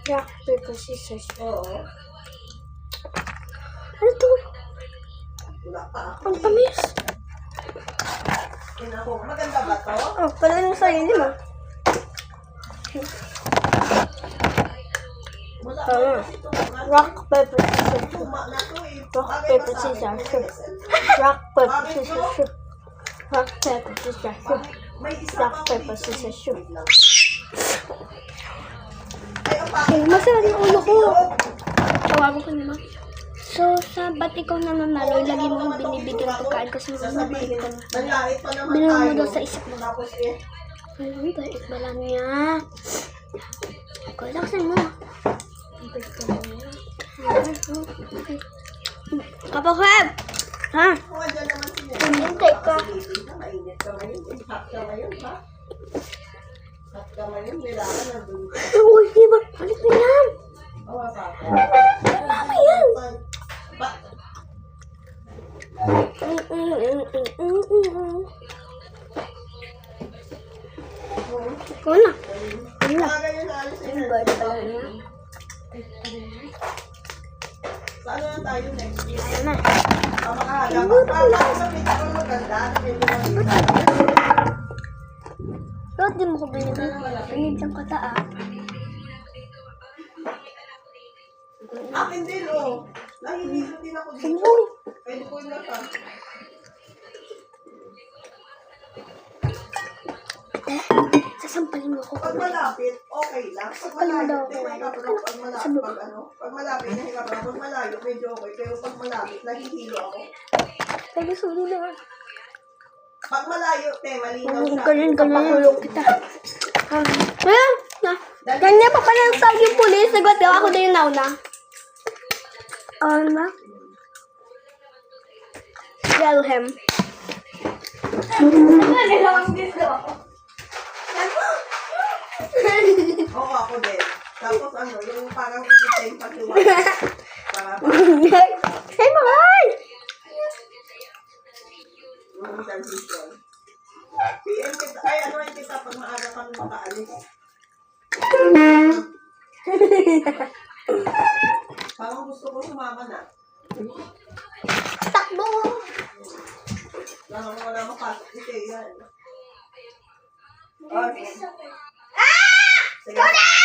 Rock, paper, scissors. Oo. Ano to? Wala pa ako. Ang tamis. Maganda ba to? Oh, pala yung sarili mo. Rock, paper, scissors. Rock, paper, scissors. Rock, paper, scissors. Rock, paper, scissors. Rock, paper, scissors. Okay, masarap yung ulo ko. Tawagan ko naman. So, sa ba't ikaw nananalo, lagi mo yung binibigyan ng pagkain kasi mabait ka na. Bilang mo daw sa isip mo. Ay, bait ba lang niya? Okay, laksan mo. Bait ka lang niya. Kapakab! Ha? Tumintay ka. Uy, di ba? Balik mo yan. Mama yan. Ikaw na. Wala. Yung bird pa lang niya. Saan na tayo next year? Ayan na. Ba't di mo ko binigyan? Binigyan ka ta ah. Akin din oh. Nahihilo din ako dito. Uy. Pwede ko na pa. Sasampalin mo ako. Pag malapit, okay lang. Pag malayo, di ba ikaw pag malapit, pag malapit, nahihirap ako. Pag malayo, medyo okay. Pero pag malapit, nahihilo ako. Sabi sulo na. Pag malayo, malinaw siya. Ganyan, pakulong kita. Ayan, na. Ganyan pa pala ang tawag yung pulis. Nagot daw ako na yung nauna. Ano ba? Tell him. Oo, ako din. Tapos ano, yung parang yung pagkiwala. Hey, Mahal! PM kita, ay ano yung kita pag maaga kami makaalis. Parang gusto ko sumama na. Takbo! Wala mapasok si Kaya. Ah! Sige.